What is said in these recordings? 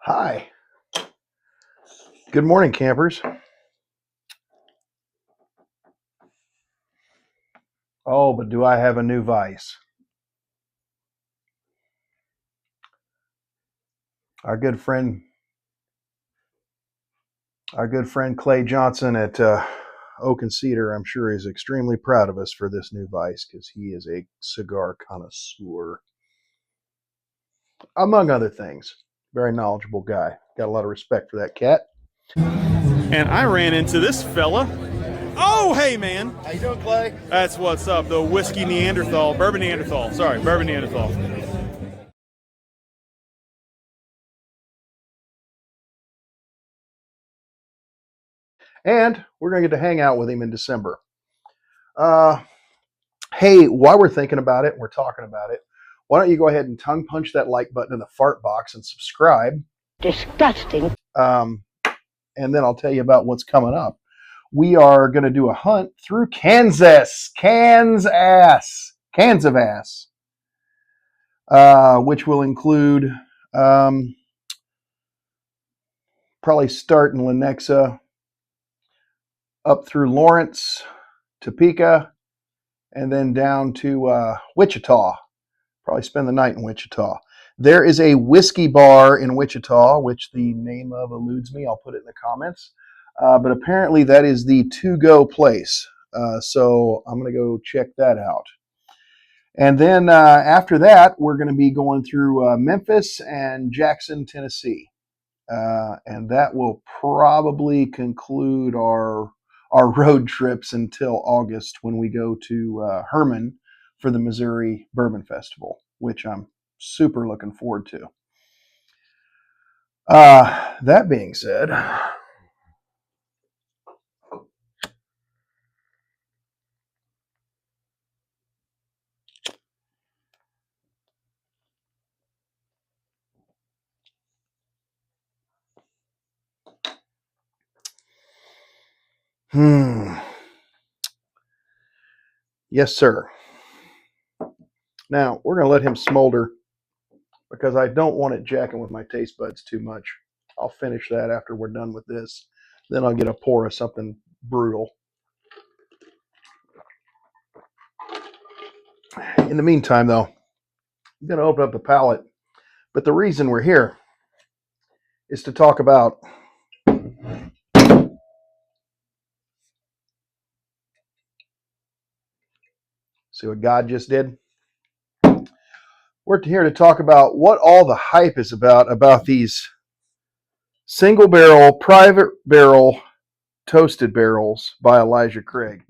Hi. Good morning, campers. Oh, but do I have a new vice? Our good friend, Clay Johnson at Oak and Cedar, I'm sure is extremely proud of us for this new vice because he is a cigar connoisseur, among other things. Very knowledgeable guy. Got a lot of respect for that cat. And I ran into this fella. Oh, hey, man. How you doing, Clay? That's what's up. The whiskey Neanderthal. Bourbon Neanderthal. Sorry, bourbon Neanderthal. And we're going to get to hang out with him in December. Hey, while we're thinking about it, we're talking about it, why don't you go ahead and tongue punch that like button in the fart box and subscribe? Disgusting. And then I'll tell you about what's coming up. We are going to do a hunt through Kansas, which will include probably start in Lenexa, up through Lawrence, Topeka, and then down to Wichita. Probably spend the night in Wichita. There is a whiskey bar in Wichita, which the name of eludes me. I'll put it in the comments. But apparently that is the to-go place. So I'm going to go check that out. And then after that, we're going to be going through Memphis and Jackson, Tennessee. And that will probably conclude our road trips until August when we go to Herman for the Missouri Bourbon Festival, which I'm super looking forward to. That being said, yes, sir. Now we're going to let him smolder because I don't want it jacking with my taste buds too much. I'll finish that after we're done with this. Then I'll get a pour of something brutal. In the meantime, though, I'm going to open up the palate. But the reason we're here is to talk about see what God just did. We're here to talk about what all the hype is about these single barrel, private barrel, toasted barrels by Elijah Craig.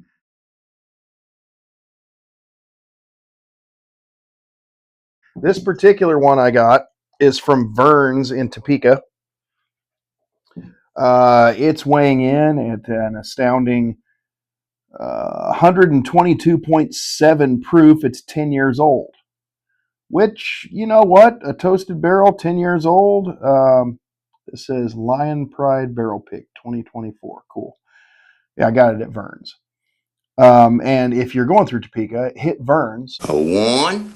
This particular one I got is from Vern's in Topeka. It's weighing in at an astounding 122.7 proof. It's 10 years old. Which, you know what? A toasted barrel, 10 years old. This says Lion Pride Barrel Pick 2024. Cool. Yeah, I got it at Vern's. And if you're going through Topeka, hit Vern's. One.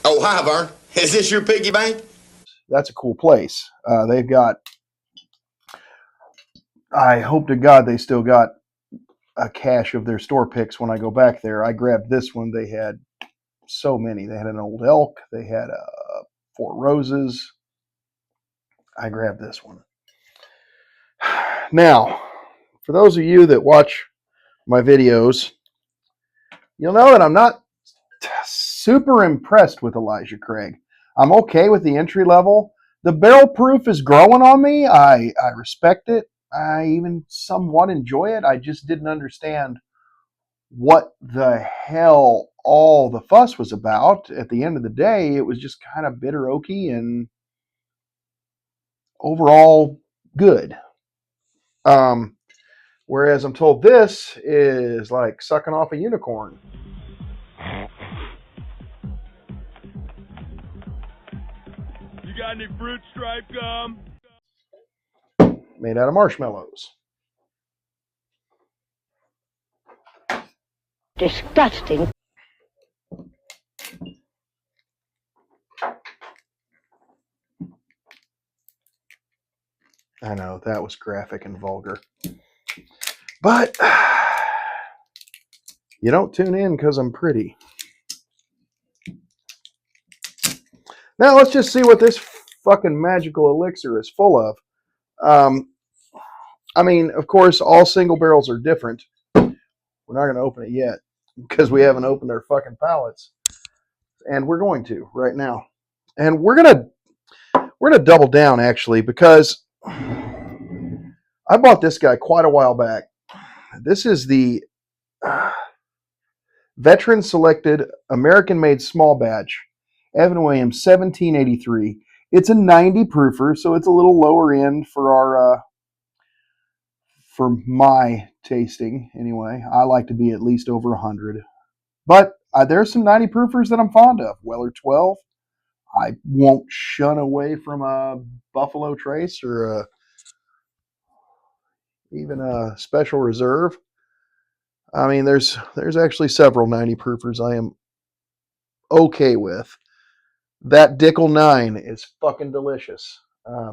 Oh, hi, Vern. Is this your piggy bank? That's a cool place. They've got, I hope to God they still got a cache of their store picks when I go back there. I grabbed this one. They had so many. They had an Old Elk. They had a Four Roses. I grabbed this one. Now, for those of you that watch my videos, you'll know that I'm not super impressed with Elijah Craig. I'm okay with the entry level. The barrel proof is growing on me. I respect it. I even somewhat enjoy it. I just didn't understand what the hell all the fuss was about. At the end of the day, it was just kind of bitter oaky and overall good. Whereas I'm told this is like sucking off a unicorn. You got any fruit stripe gum? Made out of marshmallows. Disgusting. I know, that was graphic and vulgar. But you don't tune in because I'm pretty. Now let's just see what this fucking magical elixir is full of. I mean, of course, all single barrels are different. We're not going to open it yet because we haven't opened our fucking pallets, and we're going to right now. And we're gonna double down actually because I bought this guy quite a while back. This is the veteran selected American made small batch Evan Williams 1783. It's a 90 proofer, so it's a little lower end for our for my tasting anyway. I like to be at least over 100. But there's some 90 proofers that I'm fond of. Weller 12. I won't shun away from a Buffalo Trace or even a Special Reserve. I mean, there's actually several 90 proofers I am okay with. That Dickel 9 is fucking delicious.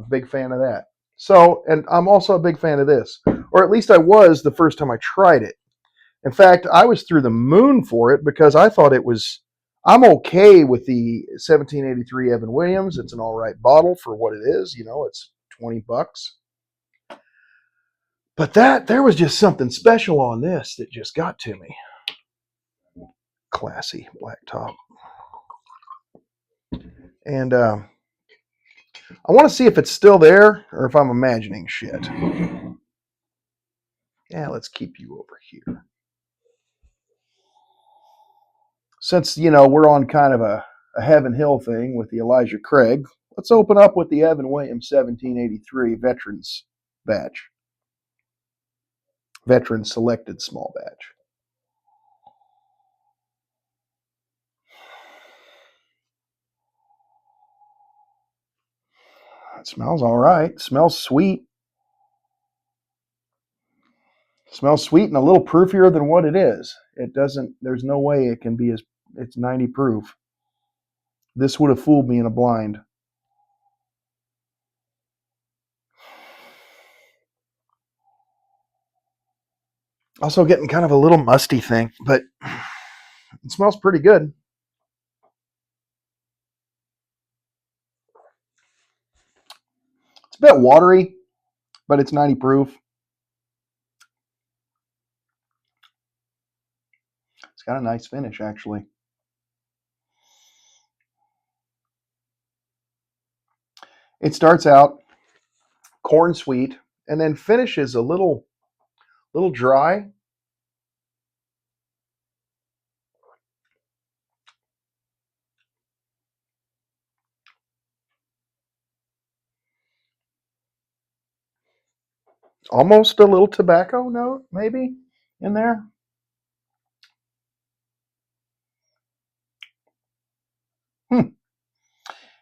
Big fan of that. So, and I'm also a big fan of this, or at least I was the first time I tried it. In fact, I was through the moon for it because I thought it was. I'm okay with the 1783 Evan Williams. It's an all right bottle for what it is. You know, it's $20. But there was just something special on this that just got to me. Classy black top. And I want to see if it's still there or if I'm imagining shit. Yeah, let's keep you over here. Since, you know, we're on kind of a Heaven Hill thing with the Elijah Craig, let's open up with the Evan Williams 1783 Veterans batch. Veteran selected small batch. It smells all right. It smells sweet. It smells sweet and a little proofier than what it is. It doesn't, there's no way it can be it's 90 proof. This would have fooled me in a blind. Also getting kind of a little musty thing, but it smells pretty good. It's a bit watery, but it's 90 proof. It's got a nice finish, actually. It starts out corn sweet and then finishes a little dry. Almost a little tobacco note, maybe, in there.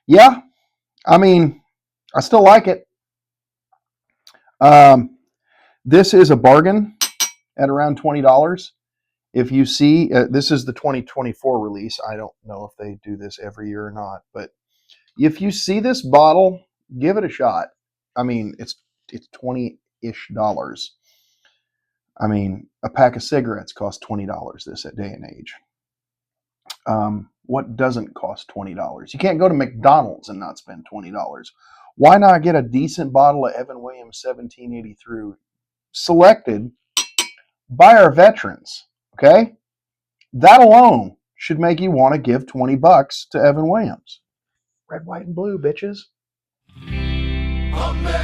Yeah, I mean, I still like it. This is a bargain at around $20. If you see, this is the 2024 release. I don't know if they do this every year or not, but if you see this bottle, give it a shot. I mean, it's $20-ish. I mean, a pack of cigarettes costs $20 this day and age. What doesn't cost $20? You can't go to McDonald's and not spend $20. Why not get a decent bottle of Evan Williams 1783 selected by our veterans? Okay, that alone should make you want to give $20 to Evan Williams. Red, white, and blue, bitches. America,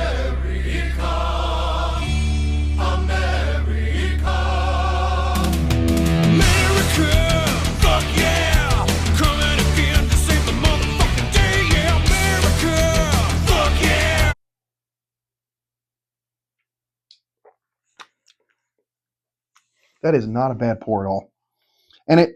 America, America, fuck yeah, coming again to save the motherfucking day, yeah, America, fuck yeah. That is not a bad pour at all. And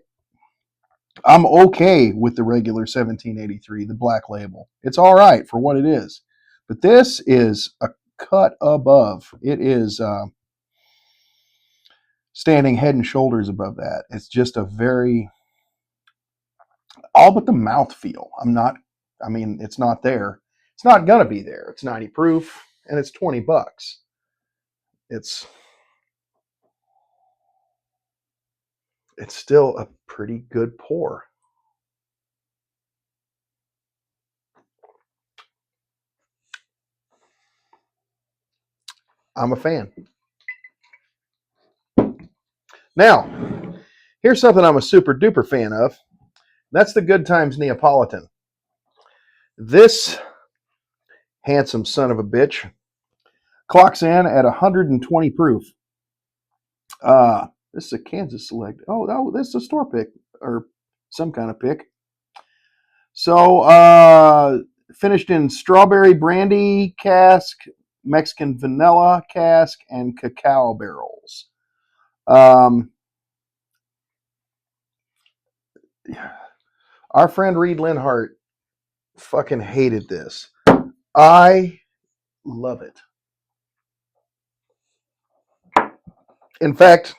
I'm okay with the regular 1783, the black label. It's all right for what it is. But this is a cut above. It is standing head and shoulders above that. It's just a very, all but the mouth feel. I mean, it's not there. It's not going to be there. It's 90 proof. and it's $20. It's still a pretty good pour. I'm a fan. Now, here's something I'm a super duper fan of. That's the Good Times Neapolitan. This handsome son of a bitch clocks in at 120 proof. This is a Kansas Select. Oh, this is a store pick or some kind of pick. So, finished in strawberry brandy cask, Mexican vanilla cask, and cacao barrels. Our friend Reed Linhart fucking hated this. I love it. In fact,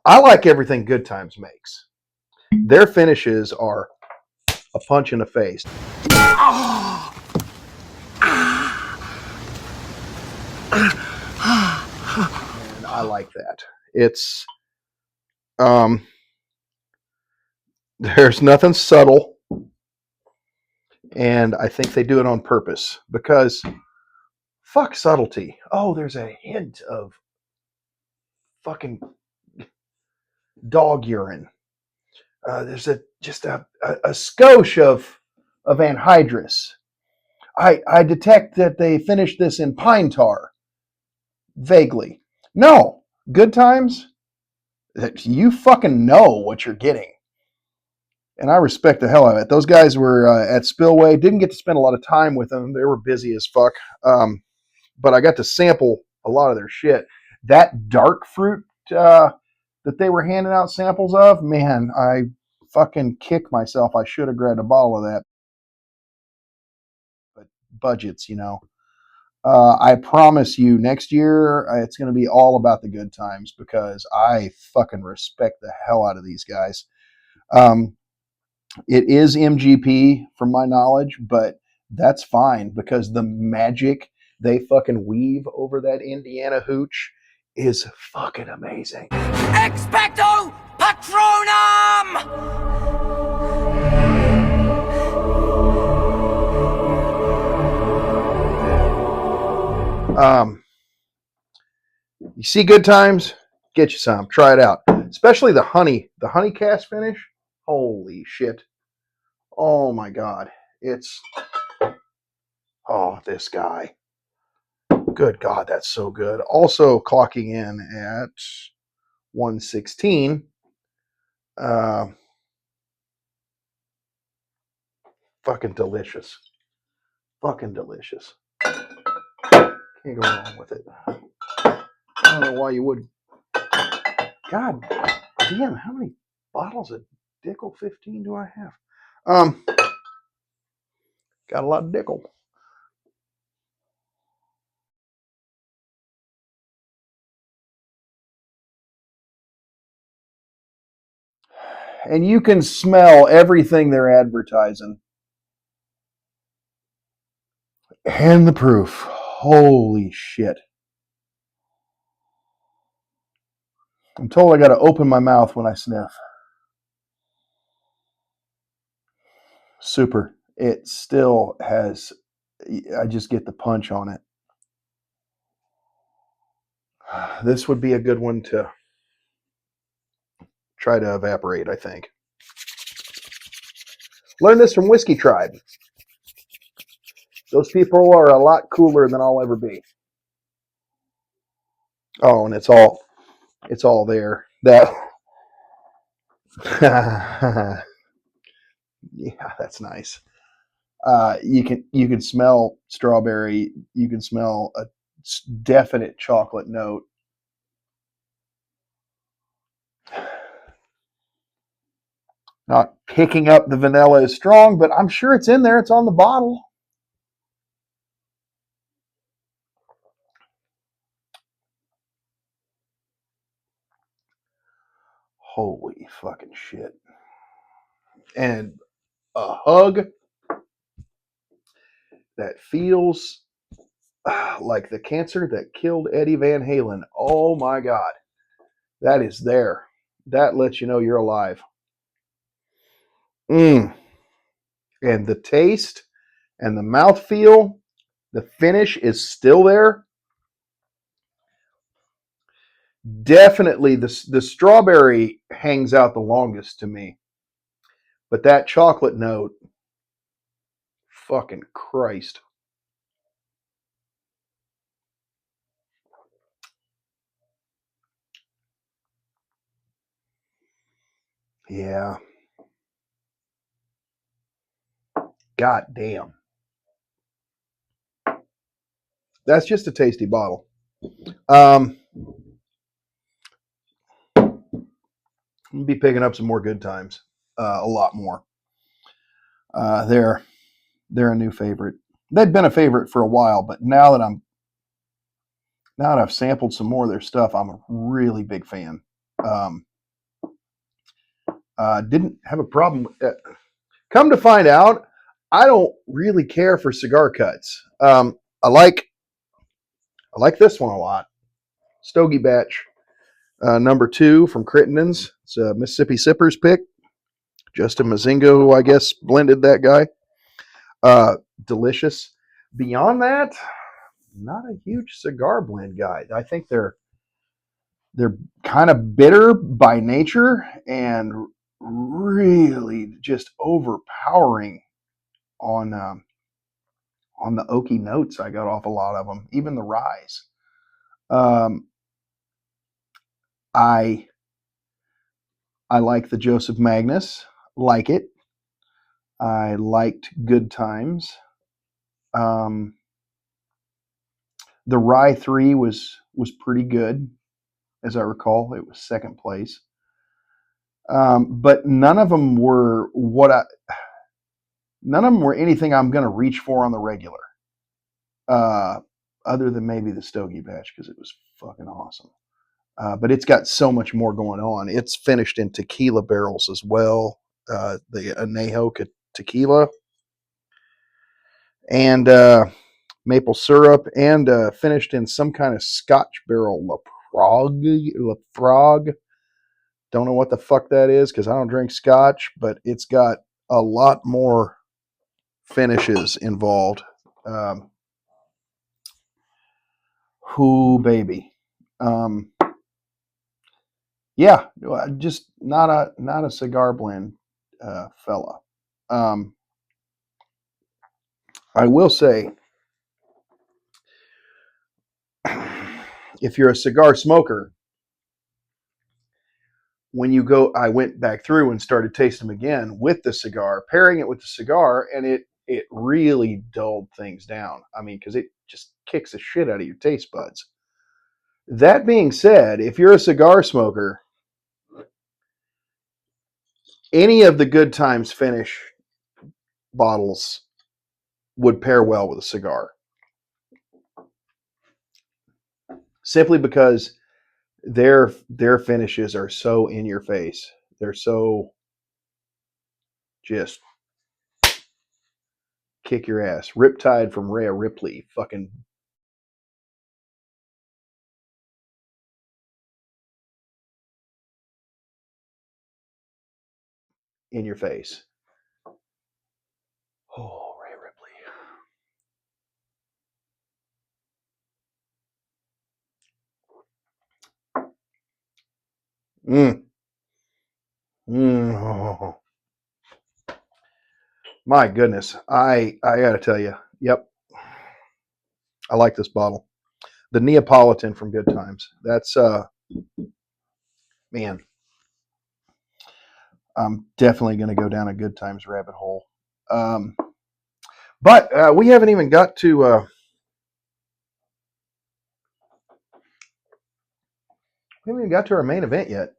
I like everything Good Times makes. Their finishes are a punch in the face. And I like that. It's there's nothing subtle, and I think they do it on purpose because fuck subtlety. Oh, there's a hint of fucking dog urine. There's just a skosh of anhydrous. I detect that they finished this in pine tar. Vaguely. No. Good Times, you fucking know what you're getting. And I respect the hell out of it. Those guys were at Spillway. Didn't get to spend a lot of time with them. They were busy as fuck. But I got to sample a lot of their shit. That dark fruit that they were handing out samples of, man, I fucking kick myself. I should have grabbed a bottle of that. But budgets, you know. I promise you, next year it's going to be all about the Good Times because I fucking respect the hell out of these guys. It is MGP from my knowledge, but that's fine because the magic they fucking weave over that Indiana hooch is fucking amazing. Expecto Patronum! You see Good Times, get you some. Try it out. Especially the honey cast finish. Holy shit. Oh my God. It's, oh, this guy. Good God, that's so good. Also clocking in at 116. Fucking delicious. Fucking delicious. Can't go wrong with it. I don't know why you would. God damn, how many bottles of Dickel 15 do I have? Got a lot of Dickel. And you can smell everything they're advertising. And the proof. Holy shit. I'm told I got to open my mouth when I sniff. Super. It still has, I just get the punch on it. This would be a good one to try to evaporate, I think. Learn this from Whiskey Tribe. Those people are a lot cooler than I'll ever be. Oh, and it's all there. That yeah, that's nice. You can smell strawberry. You can smell a definite chocolate note. Not picking up the vanilla as strong, but I'm sure it's in there. It's on the bottle. Holy fucking shit. And a hug that feels like the cancer that killed Eddie Van Halen. Oh my God. That is there. That lets you know you're alive. And the taste and the mouthfeel, the finish is still there. Definitely the strawberry hangs out the longest to me. But that chocolate note, fucking Christ. Yeah. God damn. That's just a tasty bottle. I'm gonna be picking up some more good times. A lot more. They're a new favorite. They've been a favorite for a while, but now that I've sampled some more of their stuff, I'm a really big fan. Um, didn't have a problem with that. Come to find out, I don't really care for cigar cuts. I like this one a lot. Stogie Batch number 2 from Crittenden's. It's a Mississippi Sippers pick. Justin Mazinga, who I guess blended that guy. Delicious. Beyond that, not a huge cigar blend guy. I think they're kind of bitter by nature and really just overpowering on the oaky notes. I got off a lot of them, even the ryes. Um, I I like the Joseph Magnus, like it. I liked Good Times. Um, the Rye 3 was pretty good, as I recall. It was second place. But none of them were anything I'm going to reach for on the regular. Uh, other than maybe the Stogie Batch because it was fucking awesome. But it's got so much more going on. It's finished in tequila barrels as well. The Anejo tequila and maple syrup, and finished in some kind of Scotch barrel. Lafrogue. Don't know what the fuck that is because I don't drink Scotch, but it's got a lot more finishes involved. Um, whoo, baby. Um, yeah, just not a cigar blend fella. Um, I will say, if you're a cigar smoker, when you go, I went back through and started tasting them again with the cigar, pairing it with the cigar, and it really dulled things down. I mean, because it just kicks the shit out of your taste buds. That being said, if you're a cigar smoker, any of the Good Times finish bottles would pair well with a cigar, simply because their finishes are so in your face. They're so just kick your ass. Riptide from Rhea Ripley, fucking in your face. Oh, Rhea Ripley. Oh, my goodness. I got to tell you. Yep. I like this bottle. The Neapolitan from Good Times. That's man, I'm definitely going to go down a Good Times rabbit hole. Um, but we haven't even got to our main event yet.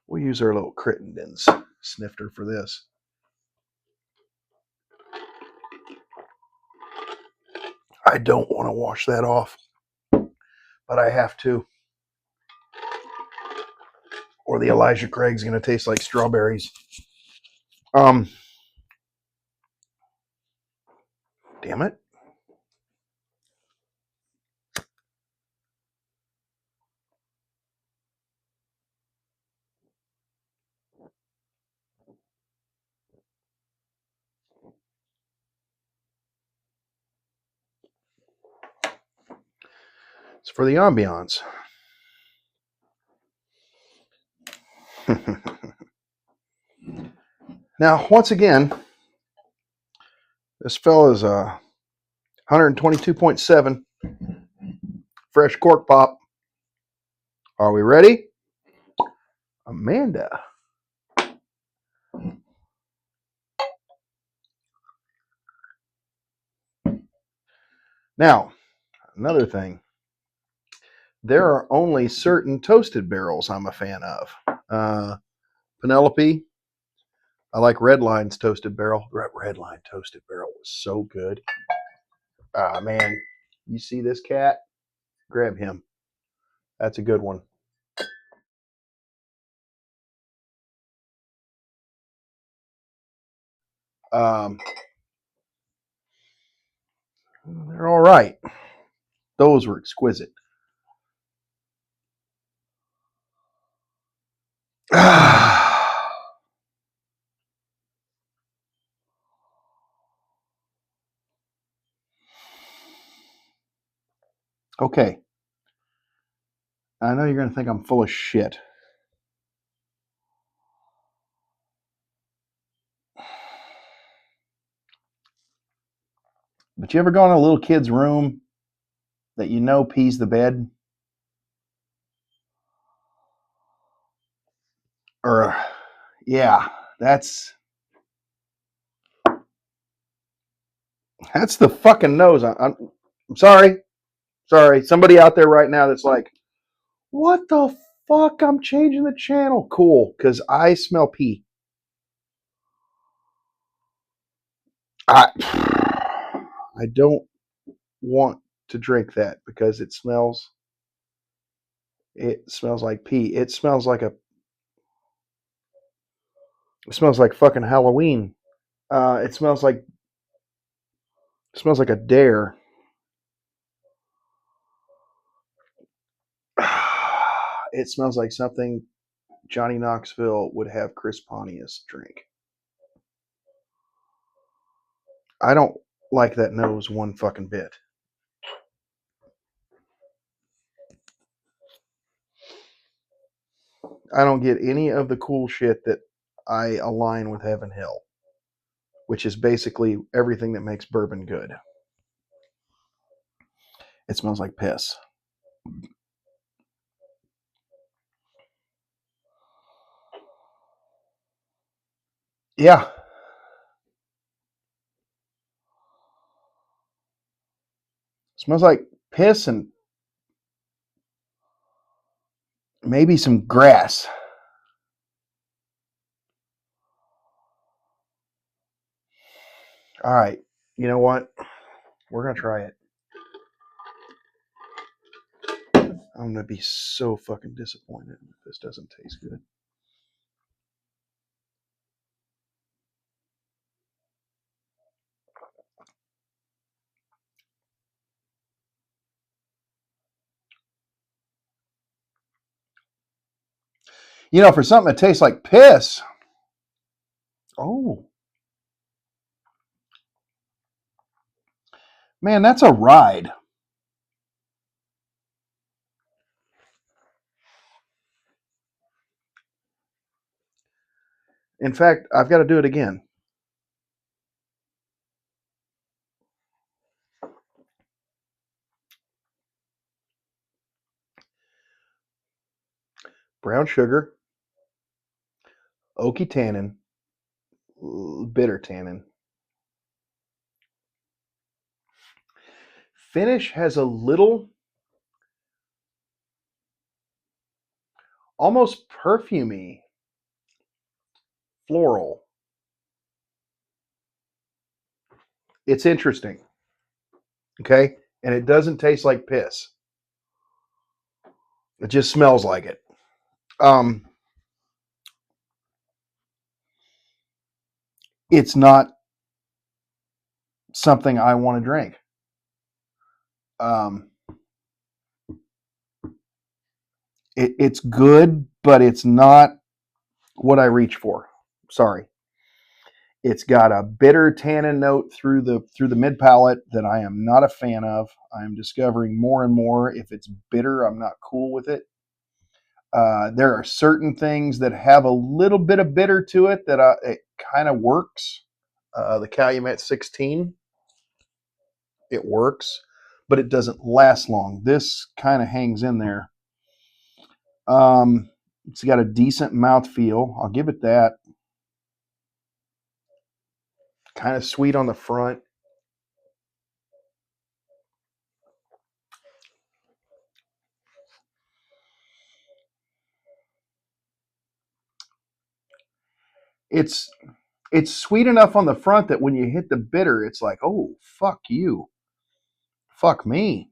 We'll use our little Crittenden's snifter for this. I don't want to wash that off, but I have to, or the Elijah Craig's going to taste like strawberries. Um, Damn it. It's for the ambiance. Now, once again, this fella is 122.7 fresh cork pop. Are we ready? Amanda. Now, another thing. There are only certain toasted barrels I'm a fan of. Penelope, I like Redline's toasted barrel. Redline toasted barrel was so good. Ah, man, you see this cat? Grab him. That's a good one. They're all right. Those were exquisite. Okay. I know you're going to think I'm full of shit. But you ever go in a little kid's room that you know pees the bed? Or, yeah, that's the fucking nose. I'm sorry. Sorry. Somebody out there right now that's like, what the fuck? I'm changing the channel. Cool, because I smell pee. I don't want to drink that because it smells like pee. It smells like fucking Halloween. It smells like a dare. It smells like something Johnny Knoxville would have Chris Pontius drink. I don't like that nose one fucking bit. I don't get any of the cool shit that I align with Heaven Hill, which is basically everything that makes bourbon good. It smells like piss. Yeah. It smells like piss and maybe some grass. All right. You know what? We're going to try it. I'm going to be so fucking disappointed if this doesn't taste good. You know, for something that tastes like piss. Oh. Man, that's a ride. In fact, I've got to do it again. Brown sugar, oaky tannin, bitter tannin. Finish has a little, almost perfumey, floral. It's interesting. Okay? And it doesn't taste like piss. It just smells like it. It's not something I want to drink. It's good, but it's not what I reach for. Sorry. It's got a bitter tannin note through the mid palate that I am not a fan of. I am discovering more and more if it's bitter, I'm not cool with it. There are certain things that have a little bit of bitter to it that it kind of works. The Calumet 16, it works, but it doesn't last long. This kind of hangs in there. It's got a decent mouthfeel. I'll give it that. Kind of sweet on the front. It's sweet enough on the front that when you hit the bitter, it's like, oh, fuck you. Fuck me.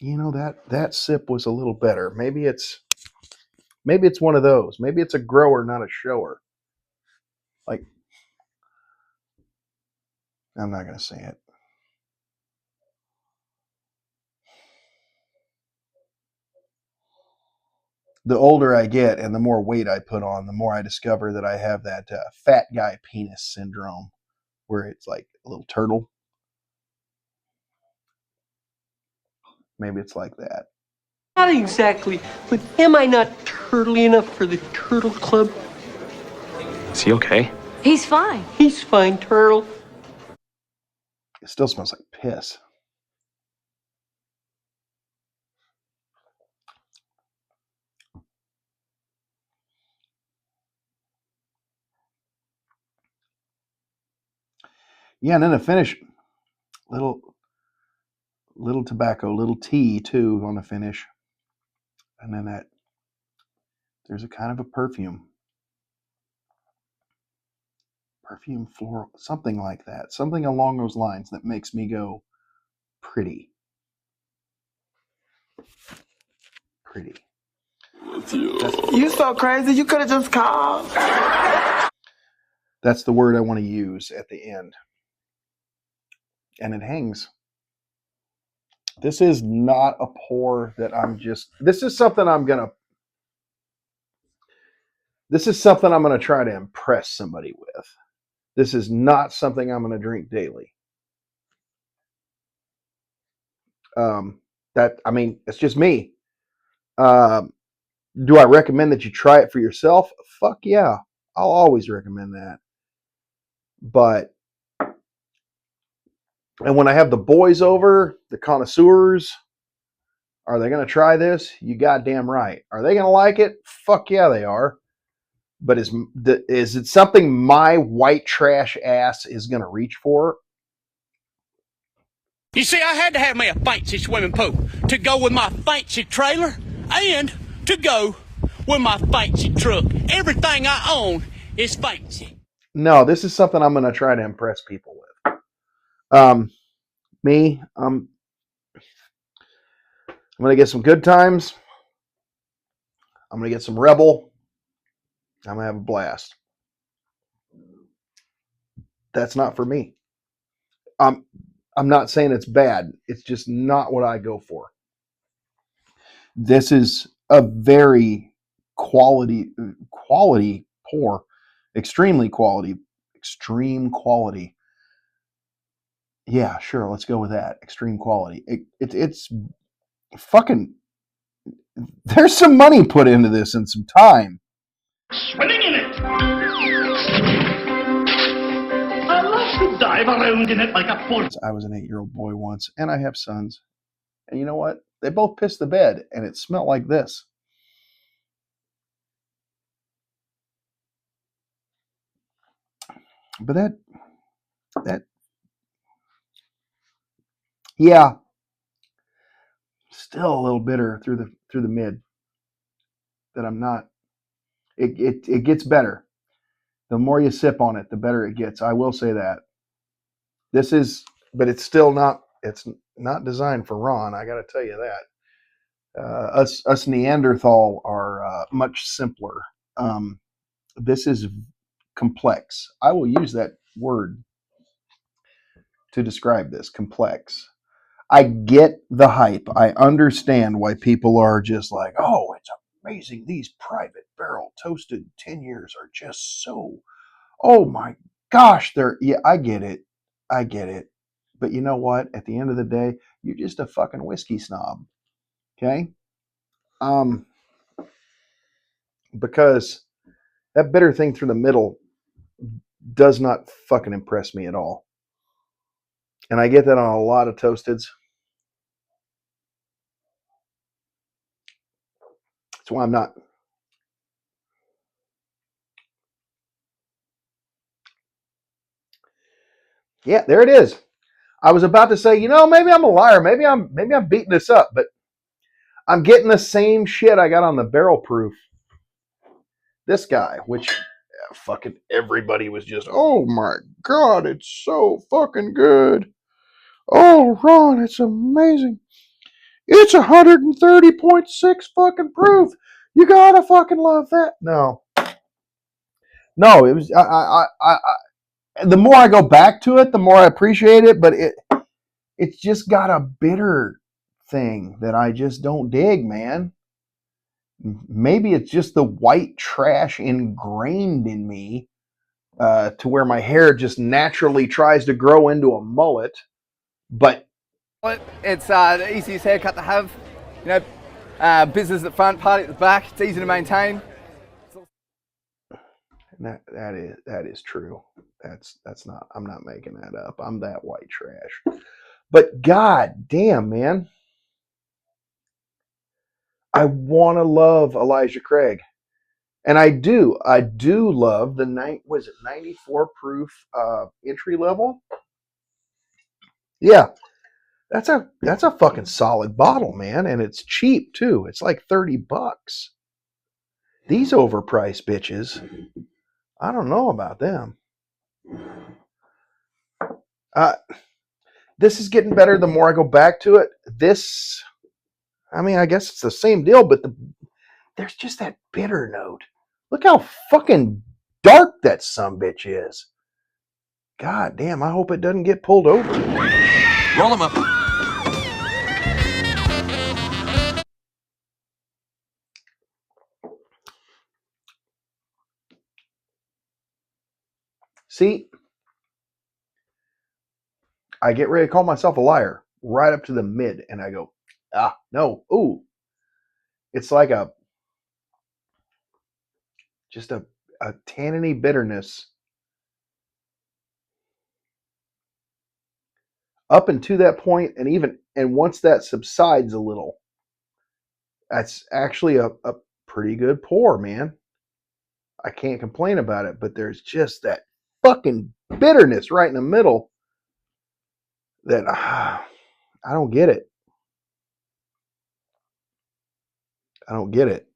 You know, that sip was a little better. Maybe it's one of those. Maybe it's a grower, not a shower. Like, I'm not going to say it. The older I get and the more weight I put on, the more I discover that I have that fat guy penis syndrome where it's like a little turtle. Maybe it's like that. Not exactly, but am I not turtly enough for the Turtle Club? Is he okay? He's fine. He's fine, Turtle. It still smells like piss. Yeah, and then to finish, little tobacco, little tea too on the finish. And then there's a kind of a perfume floral, something like that. Something along those lines that makes me go, pretty. Pretty. You so crazy. You could have just called. That's the word I want to use at the end. And it hangs. This is not a pour that this is something I'm going to try to impress somebody with. This is not something I'm going to drink daily. It's just me. Do I recommend that you try it for yourself? Fuck yeah. I'll always recommend that. And when I have the boys over, the connoisseurs, are they going to try this? You goddamn right. Are they going to like it? Fuck yeah, they are. But is it something my white trash ass is going to reach for? You see, I had to have me a fancy swimming pool to go with my fancy trailer and to go with my fancy truck. Everything I own is fancy. No, this is something I'm going to try to impress people with. Me, I'm going to get some good times. I'm going to get some Rebel. I'm going to have a blast. That's not for me. I'm not saying it's bad. It's just not what I go for. This is a very quality pour. Extreme quality. Yeah, sure. Let's go with that. Extreme quality. It's fucking. There's some money put into this and some time. Swimming in it. I love to dive around in it like a bull. I was an 8-year-old boy once, and I have sons. And you know what? They both pissed the bed, and it smelled like this. But that, yeah, still a little bitter through the mid. That I'm not. It gets better. The more you sip on it, the better it gets. I will say that. But it's still not. It's not designed for Ron. I got to tell you that. Us Neanderthal are much simpler. This is complex. I will use that word to describe this, complex. I get the hype. I understand why people are just like, oh, it's amazing. These private barrel toasted 10 years are just so, oh my gosh, yeah, I get it. I get it. But you know what? At the end of the day, you're just a fucking whiskey snob. Okay? Because that bitter thing through the middle does not fucking impress me at all. And I get that on a lot of toasteds. That's why I'm not. Yeah, there it is. I was about to say, maybe I'm a liar. Maybe I'm beating this up, but I'm getting the same shit I got on the barrel proof. This guy, which fucking everybody was just, oh my God, it's so fucking good. Oh, Ron, it's amazing. It's 130.6 fucking proof. You gotta fucking love that. No, it was. The more I go back to it, the more I appreciate it. But it's just got a bitter thing that I just don't dig, man. Maybe it's just the white trash ingrained in me, to where my hair just naturally tries to grow into a mullet. But it's the easiest haircut to have. Business at the front, party at the back. It's easy to maintain. That is true. That's not. I'm not making that up. I'm that white trash. But god damn, man, I want to love Elijah Craig, and I do. I do love the 94 proof entry level. Yeah, that's a fucking solid bottle, man, and it's cheap too. It's like $30. These overpriced bitches, I don't know about them. This is getting better the more I go back to it. I guess it's the same deal, but there's just that bitter note. Look how fucking dark that sumbitch is. God damn, I hope it doesn't get pulled over. Roll them up. See, I get ready to call myself a liar right up to the mid, and I go, no, ooh. It's like just a tanniny bitterness up until that point, and once that subsides a little, that's actually a pretty good pour, man. I can't complain about it, but there's just that fucking bitterness right in the middle that I don't get it. I don't get it.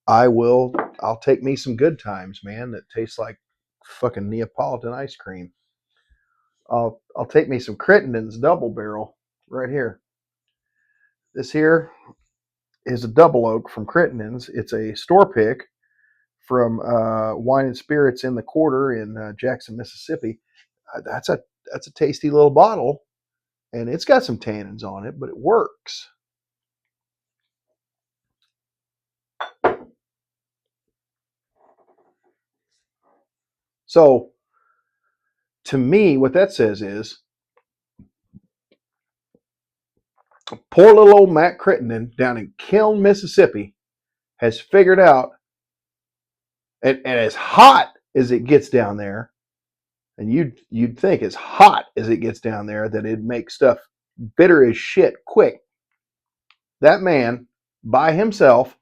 I'll take me some good times, man, that tastes like fucking Neapolitan ice cream. I'll take me some Crittenden's double barrel right here. This here is a double oak from Crittenden's. It's a store pick from Wine and Spirits in the Quarter in Jackson, Mississippi. That's a tasty little bottle, and it's got some tannins on it, but it works. So, to me, what that says is, poor little old Matt Crittenden down in Kiln, Mississippi, has figured out, and as hot as it gets down there, and you'd think as hot as it gets down there that it'd make stuff bitter as shit quick. That man, by himself,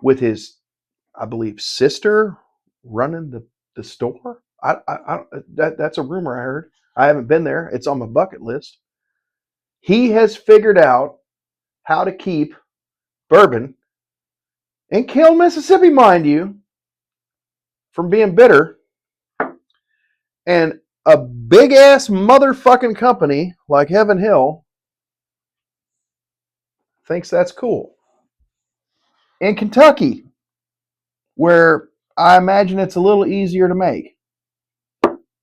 with his, I believe, sister running the store. That's a rumor I heard. I haven't been there. It's on my bucket list. He has figured out how to keep bourbon in Kiln, Mississippi, mind you, from being bitter. And a big ass motherfucking company like Heaven Hill thinks that's cool. In Kentucky, where I imagine it's a little easier to make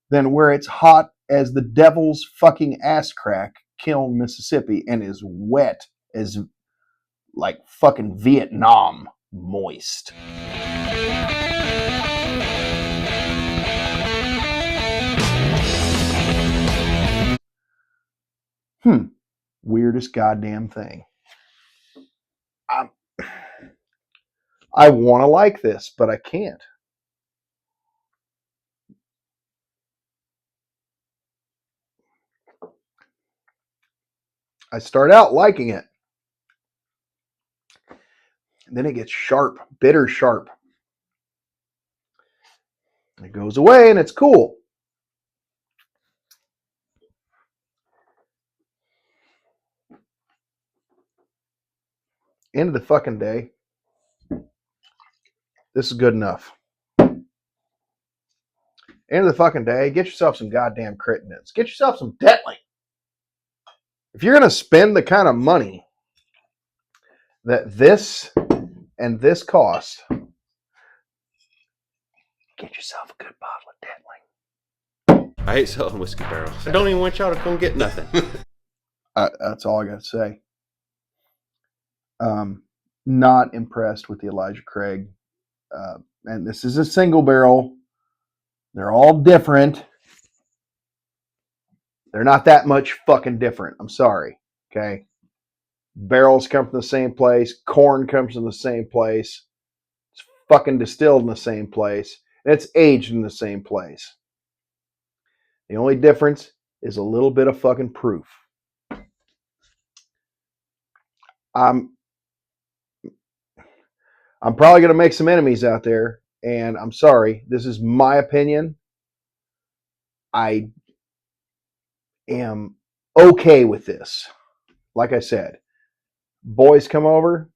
than where it's hot as the devil's fucking ass crack, Kiln, Mississippi, and is wet as like fucking Vietnam moist. Weirdest goddamn thing. I want to like this, but I can't. I start out liking it. And then it gets sharp, bitter sharp. It goes away and it's cool. End of the fucking day. This is good enough. End of the fucking day, get yourself some goddamn Crittendens. Get yourself some Detling. If you're going to spend the kind of money that this and this cost, get yourself a good bottle of Detling. I hate selling whiskey barrels. I don't even want y'all to come get nothing. That's all I got to say. Not impressed with the Elijah Craig. And this is a single barrel. They're all different. They're not that much fucking different. I'm sorry. Okay. Barrels come from the same place. Corn comes from the same place. It's fucking distilled in the same place. And it's aged in the same place. The only difference is a little bit of fucking proof. I'm probably going to make some enemies out there. And I'm sorry. This is my opinion. I am okay with this. Like I said, boys come over.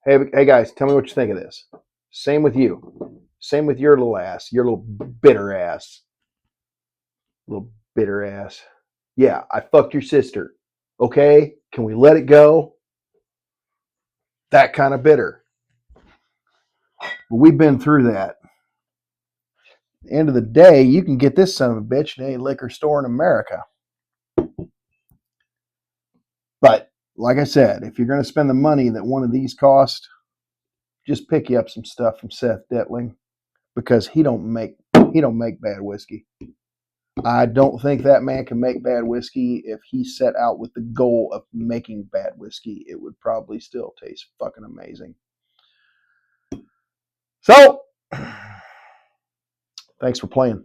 Hey guys, tell me what you think of this. Same with you. Same with your little ass. Your little bitter ass. Little bitter ass. Yeah, I fucked your sister. Okay? Can we let it go? That kind of bitter. But we've been through that. At the end of the day, you can get this son of a bitch in any liquor store in America. But like I said, if you're going to spend the money that one of these cost, just pick you up some stuff from Seth Detling, because he don't make bad whiskey. I don't think that man can make bad whiskey. If he set out with the goal of making bad whiskey, it would probably still taste fucking amazing. So, thanks for playing.